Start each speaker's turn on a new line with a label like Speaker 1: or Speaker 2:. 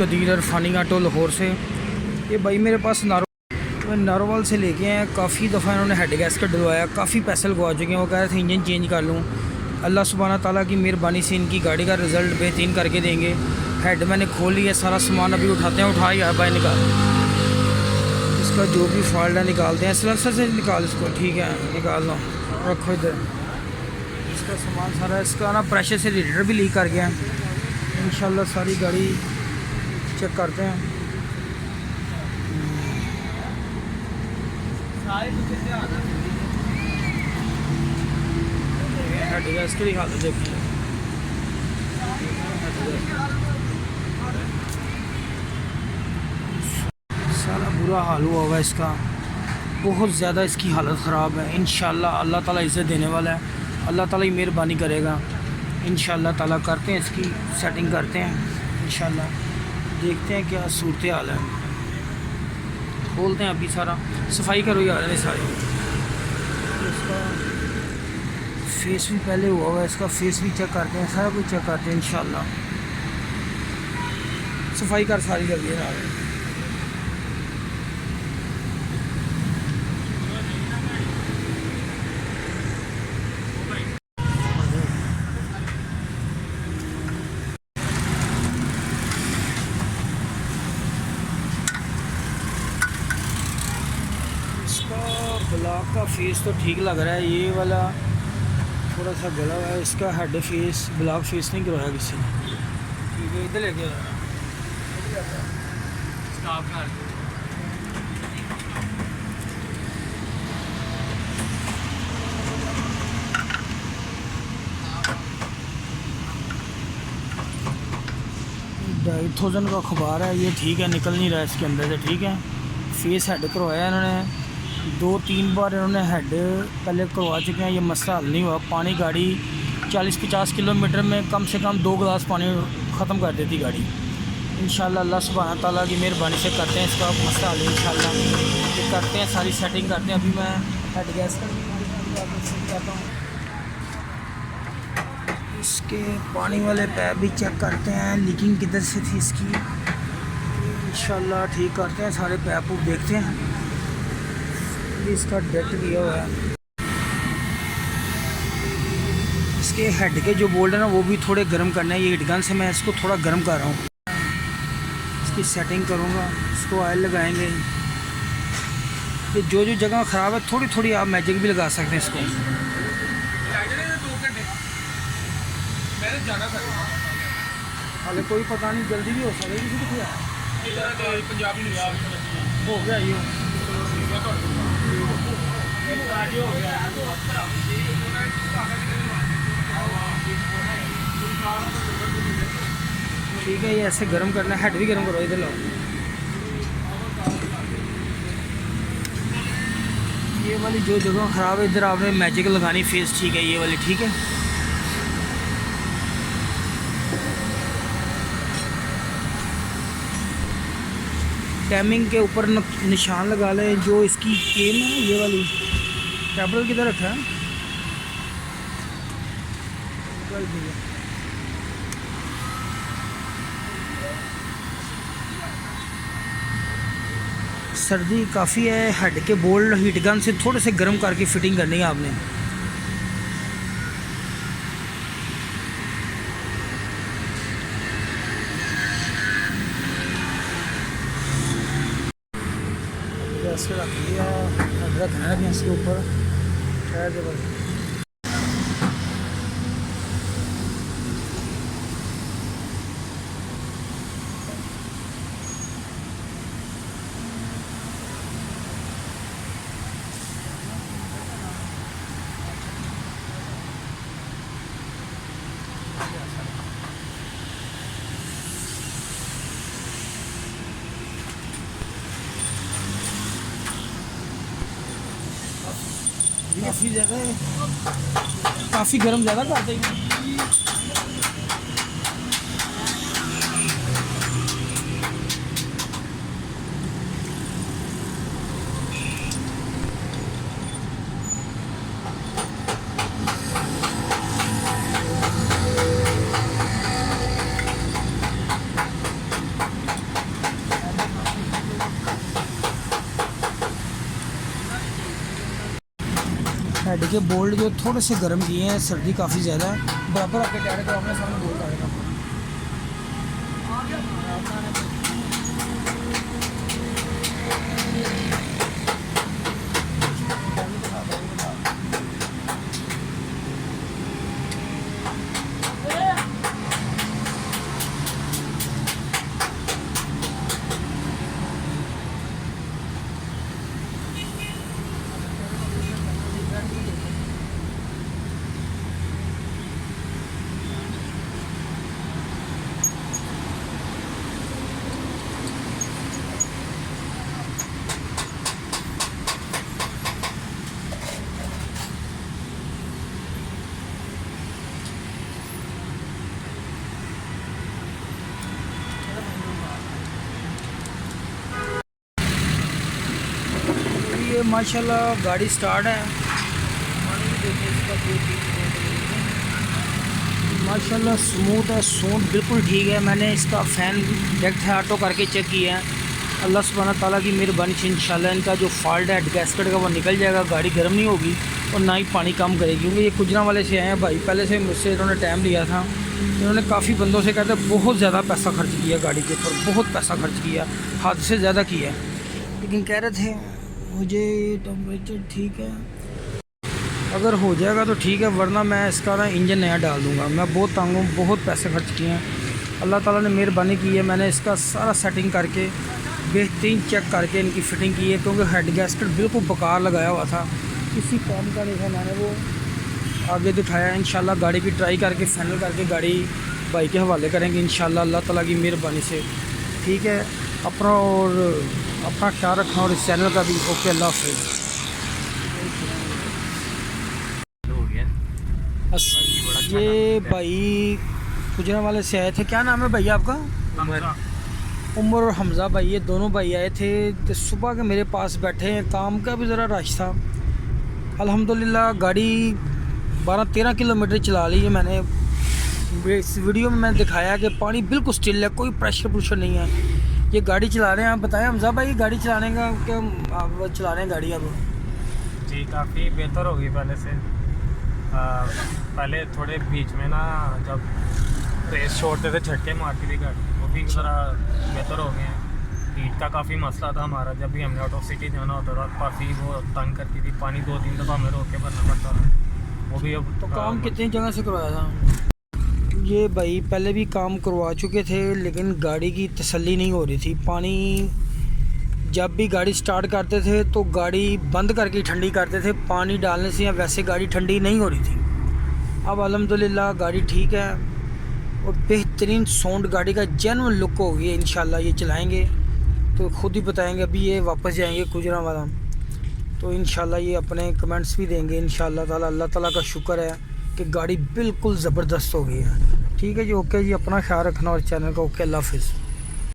Speaker 1: Qadeer इरफानी auto Lahore से। ये भाई मेरे पास नारोवाल से लेके आए। काफ़ी दफ़ा इन्होंने हेड गैसकेट डलवाया, काफ़ी पैसे लगवा चुके हैं। वो कह रहे थे इंजन चेंज कर लूँ। अल्लाह सुब्हाना ताला की मेहरबानी से इनकी गाड़ी का रिज़ल्ट बेहतरीन करके देंगे। हेड मैंने खोल लिया, सारा सामान अभी उठाते हैं। उठा यार भाई निकाल, इसका जो भी फॉल्ट है निकालते हैं। सिलेंसर से निकाल इसको, ठीक है निकाल लो, रखो इधर। इसका सामान सारा, इसका ना प्रेशर से रेडिएटर भी लीक कर गया है। इंशाल्लाह सारी गाड़ी चेक करते हैं। हेड गैस की हालत देखिए, सारा बुरा हाल हुआ होगा इसका, बहुत ज़्यादा इसकी हालत ख़राब है। इंशाल्लाह अल्लाह ताला इज़्ज़त देने वाला है, अल्लाह ताला ही मेहरबानी करेगा। इंशाल्लाह ताला करते हैं इसकी सेटिंग करते हैं। इंशाल्लाह देखते हैं क्या सूरत हाल है। खोलते हैं अभी, सारा सफाई करो यार ये सारी। इसका फेस भी पहले हुआ हुआ है, इसका फेस भी चेक करते हैं, सारा कुछ चेक करते हैं। इंशाल्लाह सफाई कर सारी कर दी यार। ब्लॉक का फेस तो ठीक लग रहा है, ये वाला थोड़ा सा गला हुआ है। इसका हेड फेस ब्लॉक फेस नहीं करवाया किसी ने, ठीक है। इधर लेके $2,500 का अखबार है ये, ठीक है निकल नहीं रहा इसके अंदर से, ठीक है। फेस हेड करवाया इन्होंने 2-3 बार, इन्होंने हेड पहले करवा चुके हैं, ये मसला हल नहीं हुआ। पानी गाड़ी 40-50 किलोमीटर में कम से कम 2 गिलास पानी ख़त्म कर देती गाड़ी। इंशाल्लाह अल्लाह सुब्हाना ताला की मेहरबानी से करते हैं इसका मसला हल। इंशाल्लाह ये करते हैं, सारी सेटिंग करते हैं। अभी मैं हेड गैस करता हूँ, इसके पानी वाले पैप भी चेक करते हैं, लीकिंग किधर से थी इसकी। इंशाल्लाह ठीक करते हैं, सारे पैप देखते हैं। इसका डेट दिया हुआ है, इसके हेड के जो बोल्ट है ना वो भी थोड़े गर्म करने हैं। ये हीट गन से मैं इसको थोड़ा गर्म कर रहा हूँ, इसकी सेटिंग करूँगा। इसको ऑयल लगाएंगे। ये जो जो जगह ख़राब है थोड़ी थोड़ी आप मैजिक भी लगा सकते हैं इसको। हाले कोई पता नहीं, जल्दी भी हो सकता है। हो गया ये ठीक है। ये ऐसे गर्म करना है, हेड भी गर्म करो। इधर लो, ये वाली जो जगह ख़राब है इधर आपने मैजिक लगानी फेस, ठीक है ये वाली, ठीक है। टाइमिंग के ऊपर निशान लगा लें। जो इसकी केम है ये वाली, कैपिटल किधर रखा है, सर्दी काफ़ी है। हेड के बोल्ट हीट गन से थोड़े से गर्म करके फिटिंग करनी है आपने। ऐसे रख दिया, रखना है इसके ऊपर टायर के बस। काफ़ी ज़्यादा काफ़ी गर्म ज़्यादा कर देंगे। हेड के बोल्ट जो थोड़े से गर्म किए हैं, सर्दी काफ़ी ज़्यादा है। बराबर आपके टायर को आपने सामने बोल्ट आएगा। ये माशाल्लाह गाड़ी स्टार्ट है। माशाल्लाह स्मूथ है, साउंड बिल्कुल ठीक है। मैंने इसका फ़ैन डायरेक्ट है ऑटो करके चेक किया है। अल्लाह सुब्हाना ताला की मेहरबानी से इंशाल्लाह इनका जो फॉल्ट है गैसकेट का वो निकल जाएगा, गाड़ी गर्म नहीं होगी और ना ही पानी कम करेगी। क्योंकि ये गुजरा वाले से आए हैं भाई, पहले से मुझसे इन्होंने टाइम लिया था। इन्होंने काफ़ी बंदों से कहते बहुत ज़्यादा पैसा खर्च किया गाड़ी के ऊपर, बहुत पैसा खर्च किया, हद से ज़्यादा किया। लेकिन कह रहे थे मुझे टेम्परेचर ठीक है, अगर हो जाएगा तो ठीक है, वरना मैं इसका ना इंजन नया डाल दूँगा। मैं बहुत तंग हूँ, बहुत पैसे खर्च किए हैं। अल्लाह ताला ने मेहरबानी की है, मैंने इसका सारा सेटिंग करके बेहतरीन चेक करके इनकी फ़िटिंग की है। क्योंकि हेड गैस्केट बिल्कुल बेकार लगाया हुआ था, किसी काम का नहीं था। मैंने वो आगे दिखाया। इंशाल्लाह गाड़ी की ट्राई करके फाइनल करके गाड़ी भाई के हवाले करेंगे इंशाल्लाह अल्लाह ताला की मेहरबानी से। ठीक है, अपना ख्याल रखना और इस चैनल का भी। ओके, अल्लाह हाफ़िज़। ये भाई गुजरा वाले से आए थे। क्या नाम है भैया आपका? उमर और हमज़ा भाई, ये दोनों भाई आए थे। तो सुबह के मेरे पास बैठे हैं, काम का भी ज़रा रश था। अल्हम्दुलिल्लाह गाड़ी 12-13 किलोमीटर चला ली है मैंने। इस वीडियो में मैंने दिखाया कि पानी बिल्कुल स्टिल है, कोई प्रेशर नहीं है। ये गाड़ी चला रहे हैं। आप बताएं हमज़ा भाई, गाड़ी चलाने का क्या आप चला रहे हैं गाड़ी अब?
Speaker 2: जी काफ़ी बेहतर हो गई पहले से। पहले थोड़े बीच में ना जब रेस छोड़ते थे झटके मारती थी गाड़ी, वो भी ज़रा बेहतर हो गए हैं। हीट का काफ़ी मसला था हमारा, जब भी हमने आउट ऑफ सिटी जाना होता था काफ़ी वो तंग करती थी, पानी 2-3 दफ़ा हमें रोक के भरना पड़ता था। वो भी अब
Speaker 1: तो काम कितनी जगह से करवाया था? ये भाई पहले भी काम करवा चुके थे, लेकिन गाड़ी की तसल्ली नहीं हो रही थी। पानी जब भी गाड़ी स्टार्ट करते थे तो गाड़ी बंद करके ठंडी करते थे, पानी डालने से या वैसे गाड़ी ठंडी नहीं हो रही थी। अब अल्हम्दुलिल्लाह गाड़ी ठीक है और बेहतरीन साउंड, गाड़ी का जेन्युइन लुक हो गई है। इंशाल्लाह ये चलाएंगे तो ख़ुद ही बताएंगे। अभी ये वापस जाएंगे गुजरांवाला, तो इंशाल्लाह ये अपने कमेंट्स भी देंगे इंशाल्लाह ताला। अल्लाह ताला का शुक्र है कि गाड़ी बिल्कुल ज़बरदस्त हो गई है। ठीक है जी, ओके जी, अपना ख्याल रखना और चैनल का ओके, अल्लाह हाफ़िज़।